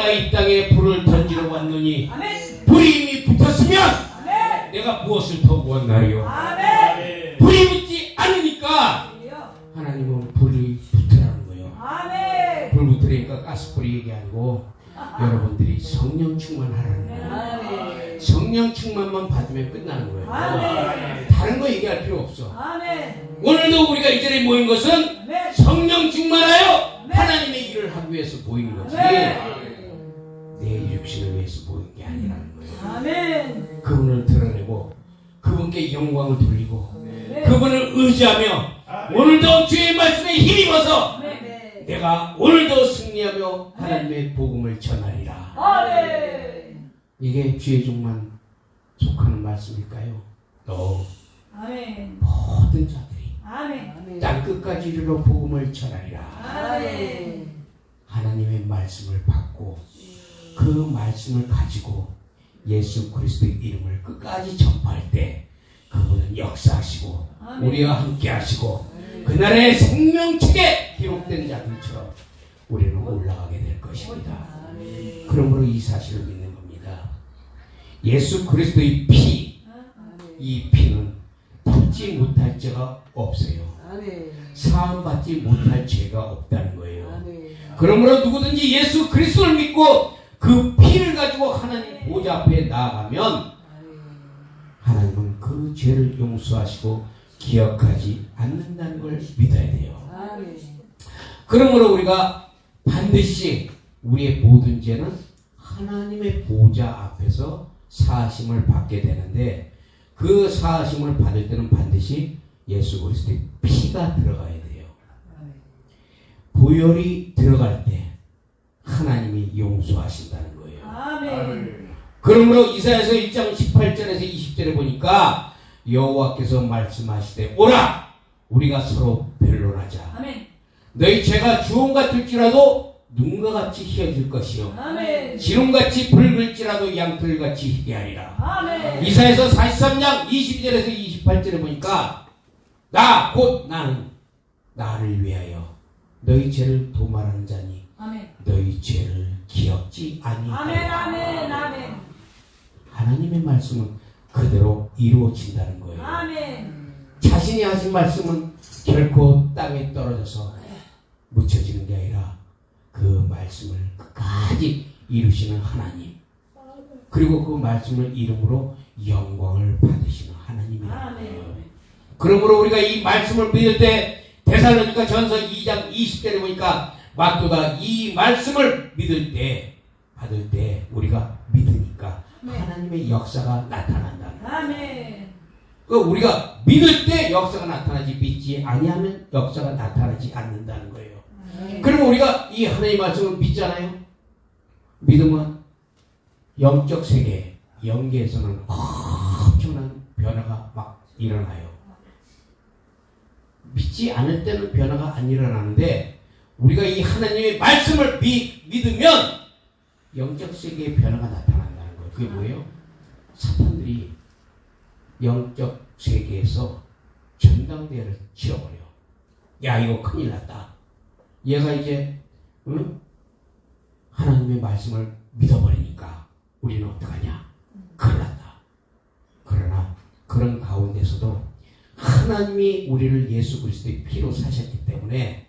내가 이 땅에 불을 던지러 왔느니 아멘. 불이 이미 붙었으면 아멘. 내가 무엇을 더 구한나리요? 아멘. 불이 붙지 않으니까 하나님은 불이 붙으라는 거예요. 아멘. 불 붙으니까 가스불이 얘기 아니고 여러분들이 성령 충만하라는 거예요. 아멘. 성령 충만만 받으면 끝나는 거예요. 아멘. 다른 거 얘기할 필요 없어. 아멘. 오늘도 우리가 이 자리에 모인 것은 아멘. 성령 충만하여 네. 하나님의 일을 하기 위해서 모인 거지 내 육신을 위해서 모인 게 아니라는 거예요. 아멘. 그분을 드러내고 그분께 영광을 돌리고 네. 그분을 의지하며 오늘도 주의 말씀에 힘입어서 네. 내가 오늘도 승리하며 하나님의 복음을 전하리라. 아멘. 이게 주의 종만 속하는 말씀일까요? 아멘. 모든 자들이 아멘. 땅 끝까지 이르러 복음을 전하리라. 아멘. 하나님의 말씀을 받고 그 말씀을 가지고 예수 그리스도의 이름을 끝까지 전파할 때 그분은 역사하시고 아멘. 우리와 함께 하시고 그날의 생명책에 기록된 자들처럼 우리는 올라가게 될 것입니다. 그러므로 이 사실을 믿는 겁니다. 예수 그리스도의 피, 이 피는 덮지 못할 죄가 없어요. 사함받지 못할 죄가 없다는 거예요. 그러므로 누구든지 예수 그리스도를 믿고 그 피를 가지고 하나님 보좌 앞에 나아가면 하나님은 그 죄를 용서하시고 기억하지 않는다는 걸 믿어야 돼요. 그러므로 우리가 반드시 우리의 모든 죄는 하나님의 보좌 앞에서 사하심을 받게 되는데 그 사하심을 받을 때는 반드시 예수 그리스도의 피가 들어가야 돼요. 보혈이 들어갈 때 하나님이 용서하신다는 거예요. 아멘. 그러므로 이사야서 1장 18절에서 20절에 보니까 여호와께서 말씀하시되 오라 우리가 서로 변론하자. 아멘. 너희 죄가 주홍 같을지라도 눈과 같이 희어질 것이요 아멘. 지름같이 붉을지라도 양털같이 희게 하리라. 아멘. 이사야서 43장 22절에서 28절에 보니까 나 곧 나는 나를 위하여 너희 죄를 도말하는 자니 아멘. 너희 죄를 기억지 아멘. 아니하리라. 아멘. 아멘. 하나님의 말씀은 그대로 이루어진다는 거예요. 아멘. 자신이 하신 말씀은 결코 땅에 떨어져서 묻혀지는 게 아니라 그 말씀을 끝까지 이루시는 하나님, 그리고 그 말씀을 이름으로 영광을 받으시는 하나님이라는 거예요. 그러므로 우리가 이 말씀을 믿을 때 데살로니가 전서 2장 20절에 보니까 맞도다 이 말씀을 믿을 때 받을 때 우리가 믿으니까 하나님의 역사가 나타난다. 아멘. 우리가 믿을 때 역사가 나타나지 믿지 아니하면 역사가 나타나지 않는다는 거예요. 그러면 우리가 이 하나님의 말씀을 믿잖아요. 믿으면 영적 세계, 영계에서는 엄청난 변화가 막 일어나요. 믿지 않을 때는 변화가 안 일어나는데 우리가 이 하나님의 말씀을 믿으면 영적 세계의 변화가 나타난다는 거예요. 그게 뭐예요? 사탄들이 영적 세계에서 전당대회를 치러버려. 야 이거 큰일 났다. 얘가 이제 하나님의 말씀을 믿어버리니까 우리는 어떡하냐? 큰일 났다. 그러나 그런 가운데서도 하나님이 우리를 예수 그리스도의 피로 사셨기 때문에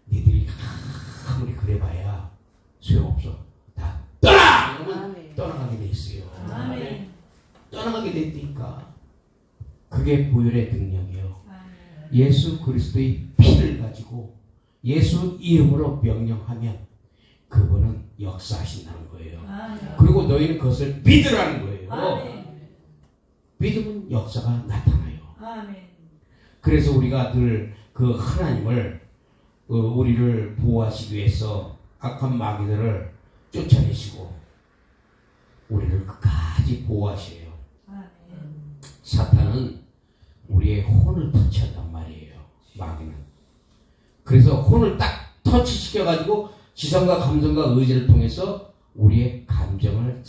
니들이 아무리 그래봐야 소용없어. 다 떠나! 그러면 떠나가게 돼 있어요. 아멘. 떠나가게 됐으니까 그게 보혈의 능력이에요. 예수 그리스도의 피를 가지고 예수 이름으로 명령하면 그분은 역사하신다는 거예요. 그리고 너희는 그것을 믿으라는 거예요. 믿으면 역사가 나타나요. 그래서 우리가 늘 그 하나님을 우리를 보호하시기 위해서 악한 마귀들을 쫓아내시고 우리를 끝까지 보호하셔요. 사탄은 우리의 혼을 터치한단 말이에요. 마귀는. 그래서 혼을 딱 터치시켜가지고 지성과 감정과 의지를 통해서 우리의 감정을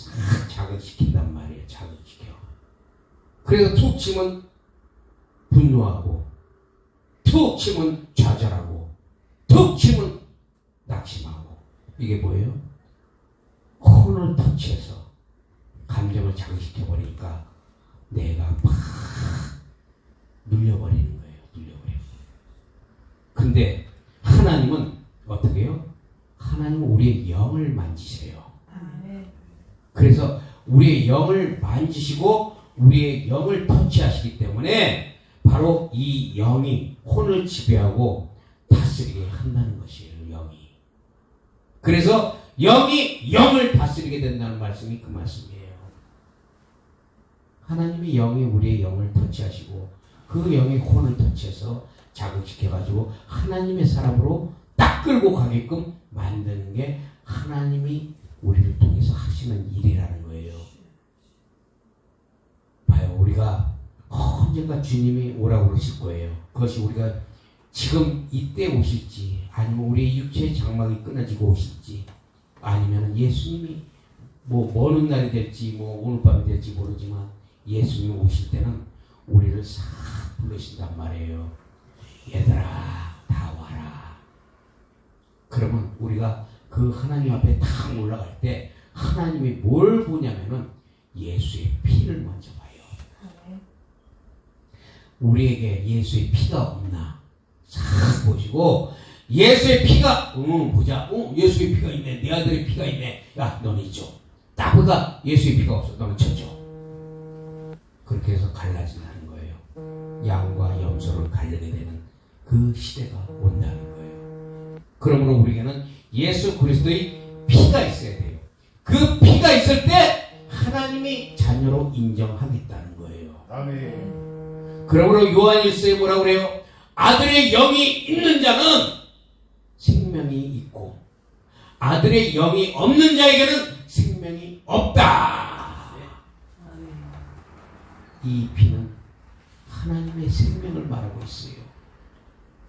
자극시킨단 말이에요. 자극시켜. 그래서 툭 치면 분노하고 툭 치면 좌절하고 툭 치면 낙심하고. 이게 뭐예요? 콘을 터치해서 감정을 자극시켜 버리니까 내가 팍 눌려버리는 거예요. 눌려버려요. 근데 하나님은 어떻게 해요? 하나님은 우리의 영을 만지세요. 아멘. 그래서 우리의 영을 만지시고 우리의 영을 터치하시기 때문에 바로 이 영이 혼을 지배하고 다스리게 한다는 것이에요. 영이. 그래서 영이 영을 다스리게 된다는 말씀이 그 말씀이에요. 하나님의 영이 우리의 영을 터치하시고 그 영의 혼을 터치해서 자극시켜가지고 하나님의 사람으로 딱 끌고 가게끔 만드는 게 하나님이 우리를 통해서 하시는 일이라는 거예요. 봐요. 우리가 언젠가 주님이 오라고 그러실 거예요. 그것이 우리가 지금 이때 오실지 아니면 우리의 육체의 장막이 끊어지고 오실지 아니면 예수님이 먼 날이 될지 오늘 밤이 될지 모르지만 예수님이 오실 때는 우리를 싹 부르신단 말이에요. 얘들아 다 와라. 그러면 우리가 그 하나님 앞에 탁 올라갈 때 하나님이 뭘 보냐면은 예수의 피를 먼저 봐요. 우리에게 예수의 피가 없나 싹 보시고 예수의 피가 보자. 예수의 피가 있네. 내 아들의 피가 있네. 야 너는 이쪽. 딱 보니까 예수의 피가 없어. 너는 저쪽. 그렇게 해서 갈라진다는 거예요. 양과 염소를 가르게 되는 그 시대가 온다는 거예요. 그러므로 우리에게는 예수 그리스도의 피가 있어야 돼요. 그 피가 있을 때 하나님이 자녀로 인정하겠다는 거예요. 아멘. 그러므로 요한일서에 뭐라고 그래요? 아들의 영이 있는 자는 생명이 있고 아들의 영이 없는 자에게는 생명이 없다. 이 피는 하나님의 생명을 말하고 있어요.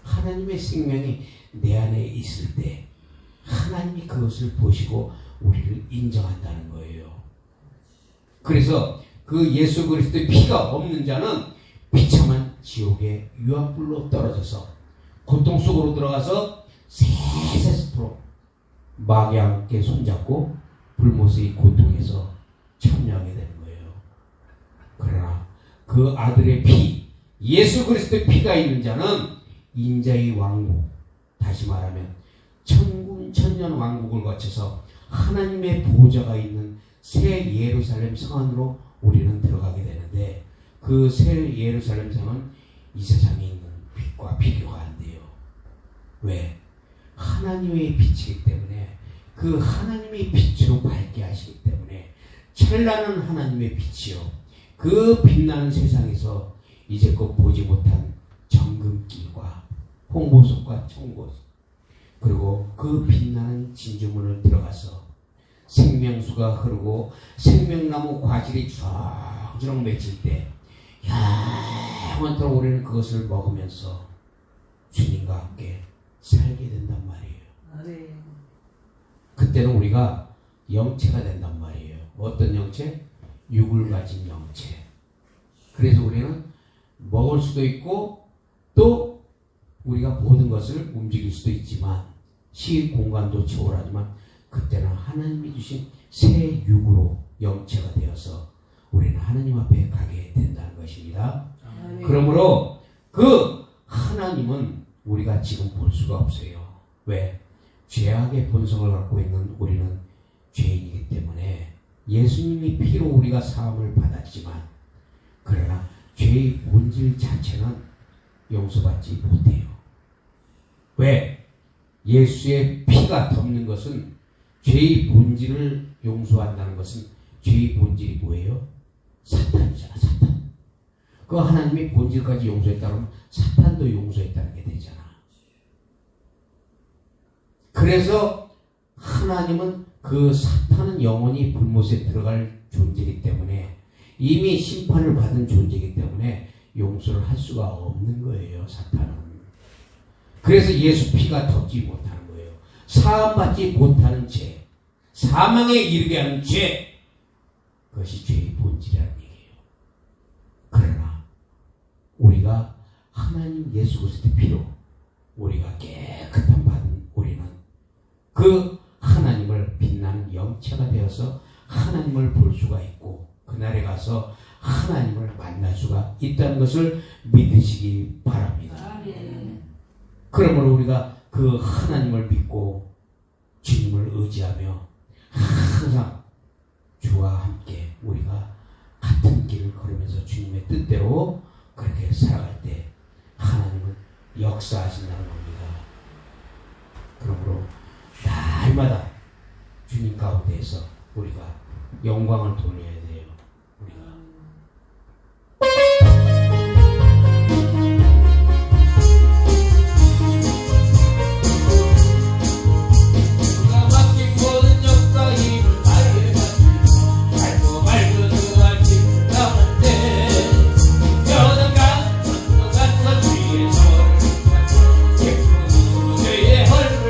하나님의 생명이 내 안에 있을 때 하나님이 그것을 보시고 우리를 인정한다는 거예요. 그래서 그 예수 그리스도의 피가 없는 자는 비참한 지옥의 유황불로 떨어져서 고통 속으로 들어가서 세세스토록 마귀와 함께 손잡고 불못의 고통에서 참여하게 되는 거예요. 그러나 그 아들의 피, 예수 그리스도의 피가 있는 자는 인자의 왕국, 다시 말하면 천년 왕국을 거쳐서 하나님의 보좌가 있는 새 예루살렘 성 안으로 우리는 들어가게 되는데 그 새 예루살렘 성은 이 세상에 있는 빛과 비교가 안 돼요. 왜? 하나님의 빛이기 때문에 그 하나님의 빛으로 밝게 하시기 때문에 찬란한 하나님의 빛이요. 그 빛나는 세상에서 이제껏 보지 못한 정금길과 홍보석과 청보석 그리고 그 빛나는 진주문을 들어가서 생명수가 흐르고 생명나무 과질이 주렁주렁 맺힐 때 영원토록 우리는 그것을 먹으면서 주님과 함께 살게 된단 말이에요. 그때는 우리가 영체가 된단 말이에요. 어떤 영체? 육을 가진 영체. 그래서 우리는 먹을 수도 있고 또 우리가 모든 것을 움직일 수도 있지만 시일 공간도 초월하지만 그때는 하나님이 주신 새 육으로 영체가 되어서 우리는 하나님 앞에 가게 된다는 것입니다. 아멘. 그러므로 그 하나님은 우리가 지금 볼 수가 없어요. 왜? 죄악의 본성을 갖고 있는 우리는 죄인이기 때문에 예수님이 피로 우리가 사함을 받았지만 그러나 죄의 본질 자체는 용서받지 못해요. 왜? 예수의 피가 덮는 것은 죄의 본질을 용서한다는 것은 죄의 본질이 뭐예요? 사탄이잖아. 사탄. 그 하나님이 본질까지 용서했다면 사탄도 용서했다는 게 되잖아. 그래서 하나님은 그 사탄은 영원히 불못에 들어갈 존재이기 때문에 이미 심판을 받은 존재이기 때문에 용서를 할 수가 없는 거예요. 사탄은. 그래서 예수 피가 덮지 못하는 거예요. 사함받지 못하는 죄, 사망에 이르게 하는 죄, 그것이 죄의 본질이라는 얘기예요. 그러나 우리가 하나님 예수 그리스도의 피로 우리가 깨끗한 받은 우리는 그 하나님을 빛나는 영 생명체가 되어서 하나님을 볼 수가 있고 그날에 가서 하나님을 만날 수가 있다는 것을 믿으시기 바랍니다. 그러므로 우리가 그 하나님을 믿고 주님을 의지하며 항상 주와 함께 우리가 같은 길을 걸으면서 주님의 뜻대로 그렇게 살아갈 때 하나님은 역사하신다는 겁니다. 그러므로 날마다 주님 가운데에서 우리가 영광을 돌려야 돼요. 우리가 맡긴 모든 역사 힘을 다해 밟고 밟은 그 아침 남을 때 여든간 것 같은 주의 손을 예쁜 주의 얼굴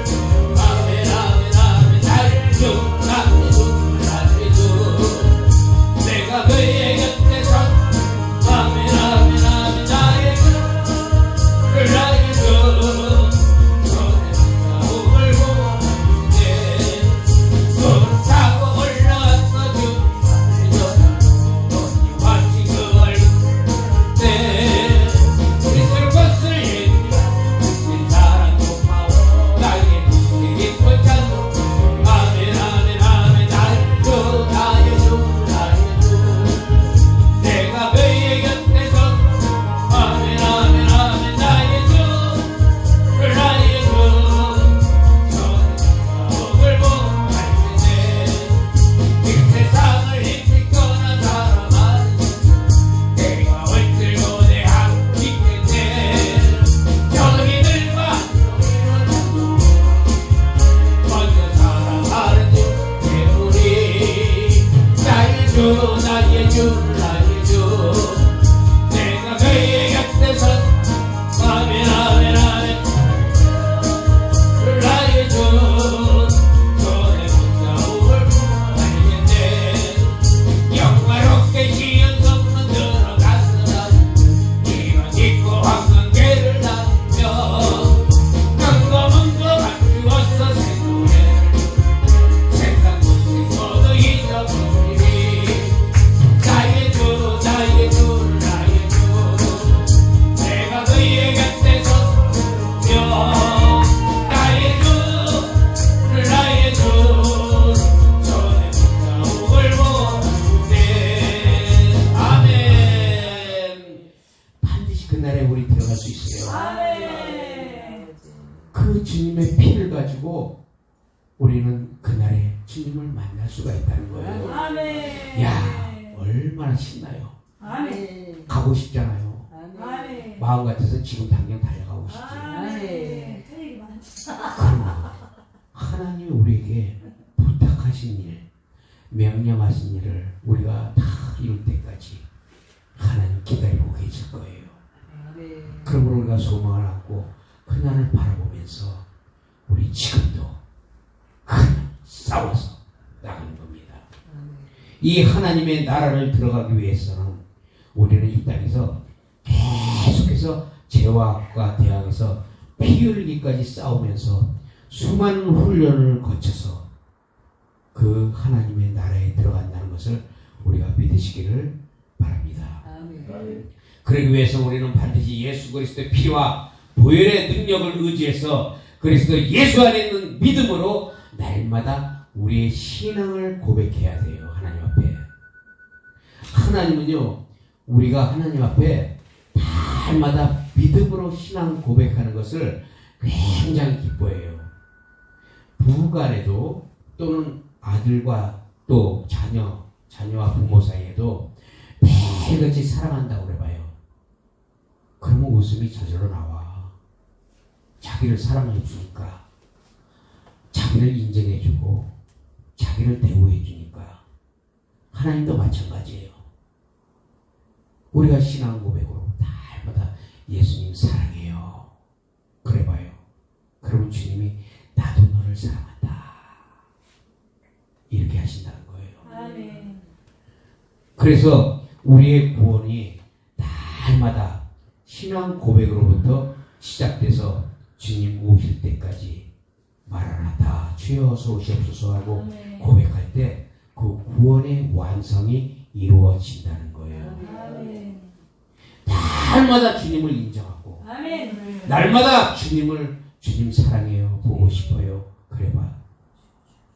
아멘 아멘 아멘 나를 주 나를 주 나를 주 내가 그의 곁에 선 아멘 아멘 아멘 나의 주 나의 주 타고 올라왔어 주님 마치 그 얼굴 때 우리 서로 것을 얘기해 사랑 고마워 나의 기쁜 찬송 아멘 아멘 아멘 나의 주 나의 주 나의 주 내가 그의 곁에서 아멘 아멘 아멘 나의 주 나의 주 손을 보고 세상을 힘들거나 사람은 내가 얼들고 내 하고 있겠네 저기들과 먼저 살아가는 주 우리 나의 주 나의 주 나의 주 내가 그의 곁에서 아멘 아멘 아멘 나의 주 손에 붙잡을 영화롭게 지은 성문 들어갔으나 이런 있고 황금계를 다니며 깜깜한 거 감추었어 새노래를 세상 곳에서도 잊어버리리 나의 주 나의 주 나의 주 내가 그의 곁에서 나의 주 나의 주 손에 붙잡을 아멘. 반드시 그날에 우리 들어갈 수 있어요. 아멘. 그 주님의 피를 가지고 우리는 그날에 주님을 만날 수가 있다는 거예요. 아멘. 야, 얼마나 신나요. 아멘. 가고 싶잖아요. 아멘. 마음 같아서 지금 당장 달려가고 싶지. 아멘. 틀리기만 그러나 하나님이 우리에게 부탁하신 일, 명령하신 일을 우리가 다 이룰 때까지 하나님 기다리고 계실 거예요. 그러므로 우리가 소망을 안고 그날을 바라보면서 우리 지금도 그냥 싸워서 나가는 겁니다. 이 하나님의 나라를 들어가기 위해서는 우리는 이 땅에서 계속해서 죄와 대항해서 피 흘리기까지 싸우면서 수많은 훈련을 거쳐서 그 하나님의 나라에 들어간다는 것을 우리가 믿으시기를 바랍니다. 그러기 위해서 우리는 반드시 예수 그리스도의 피와 보혈의 능력을 의지해서 그리스도 예수 안에 있는 믿음으로 날마다 우리의 신앙을 고백해야 돼요. 하나님 앞에. 하나님은요, 우리가 하나님 앞에 날마다 믿음으로 신앙 고백하는 것을 굉장히 기뻐해요. 부부간에도 또는 아들과 또 자녀와 부모 사이에도 매일같이 사랑한다고 그래봐요. 그러면 웃음이 저절로 나와. 자기를 사랑해주니까, 자기를 인정해주고, 자기를 대우해주니까. 하나님도 마찬가지예요. 우리가 신앙 고백으로 날마다 예수님 사랑해요. 그래봐요. 그러면 주님이 나도 너를 사랑한다. 이렇게 하신다는 거예요. 아멘. 그래서 우리의 구원이 날마다 신앙 고백으로부터 시작돼서 주님 오실 때까지 마라나타 주여 주여서오시옵소서 하고 아멘. 고백할 때 그 구원의 완성이 이루어진다는 거예요. 아멘. 날마다 주님을 인정하고 아멘. 날마다 주님 사랑해요, 보고 싶어요. 그래봐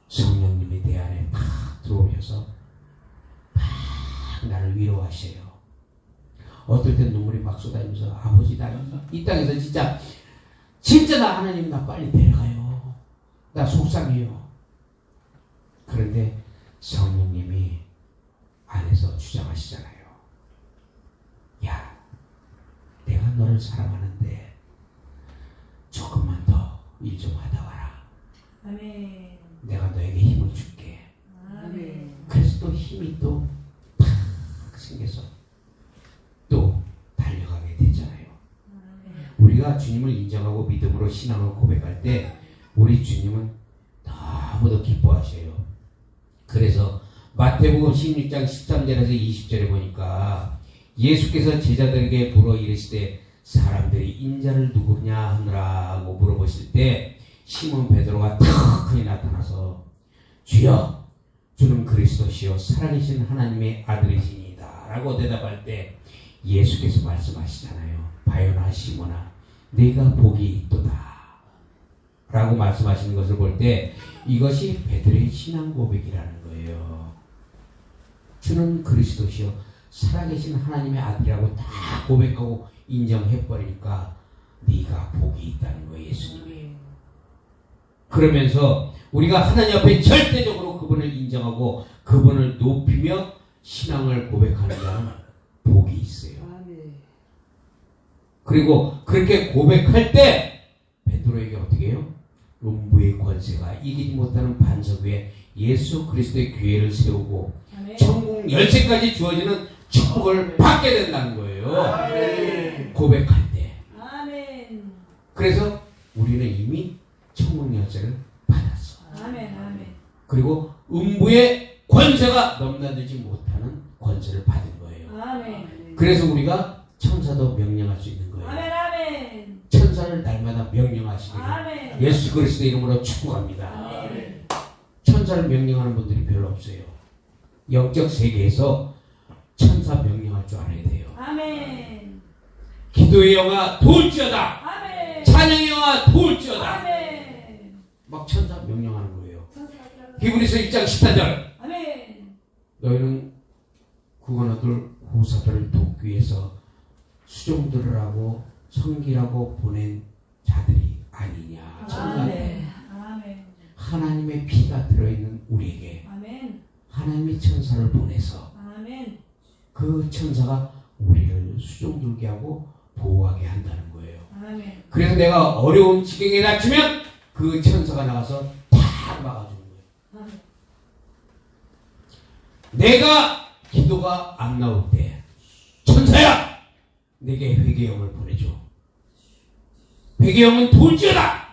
성령님이 내 안에 팍 들어오셔서 팍 나를 위로하셔요. 어떨 땐 눈물이 막 쏟아지면서 아버지 나 이 땅에서 진짜 나 하나님 나 빨리 데려가요. 나 속상해요. 그런데 성령님이 안에서 주장하시잖아요. 야, 내가 너를 사랑하는데 조금만 더 일 좀 하다 와라. 아멘. 내가 너에게 힘을 줄게. 아멘. 그래서 또 힘이 또 팍 생겨서 또 달려가게 되잖아요. 우리가 주님을 인정하고 믿음으로 신앙을 고백할 때 우리 주님은 너무도 기뻐하셔요. 그래서 마태복음 16장 13절에서 20절에 보니까 예수께서 제자들에게 물어 이르시되 사람들이 인자를 누구냐 하느라고 물어보실 때 시몬 베드로가 탁 크게 나타나서 주여 주는 그리스도시요 살아계신 하나님의 아들이시니이다 라고 대답할 때 예수께서 말씀하시잖아요. 바요나 시몬아 네가 복이 있도다 라고 말씀하시는 것을 볼 때 이것이 베드로의 신앙 고백이라는 거예요. 주는 그리스도시요 살아계신 하나님의 아들이라고 딱 고백하고 인정해버리니까 네가 복이 있다는 거예요. 예수님이. 그러면서 우리가 하나님 앞에 절대적으로 그분을 인정하고 그분을 높이며 신앙을 고백하는 자는 복이 있어요. 그리고 그렇게 고백할 때 베드로에게 어떻게 해요? 음부의 권세가 이기지 못하는 반석 위에 예수 그리스도의 교회를 세우고 아멘. 천국 열쇠까지 주어지는 축복을 받게 된다는 거예요. 아멘. 고백할 때. 아멘. 그래서 우리는 이미 천국 열쇠를 받았어. 아멘. 아멘. 그리고 음부의 권세가 넘나들지 못하는 권세를 받은 거예요. 아멘. 그래서 우리가 천사도 명령할 수 있는 거예요. 아멘. 아멘. 천사를 날마다 명령하시기를 아멘. 예수 그리스도 이름으로 축복합니다. 아멘. 천사를 명령하는 분들이 별로 없어요. 영적 세계에서 천사 명령할 줄 알아야 돼요. 아멘. 기도의 영아 도울지어다. 아멘. 찬양의 영아 도울지어다. 아멘. 막 천사 명령하는 거예요. 히브리서 1장 14절 아멘. 너희는 구원얻을 후사들을 돕기 위해서 수종들을 하고 성기라고 보낸 자들이 아니냐. 천사들. 아멘. 하나님의 피가 들어있는 우리에게 아멘. 하나님이 천사를 보내서 아멘. 그 천사가 우리를 수종들게 하고 보호하게 한다는 거예요. 아멘. 그래서 내가 어려운 지경에 닥치면 그 천사가 나가서 다 막아주는 거예요. 아멘. 내가 기도가 안 나올 때 천사야 내게 회개영을 보내줘. 회개영은 도울지어다.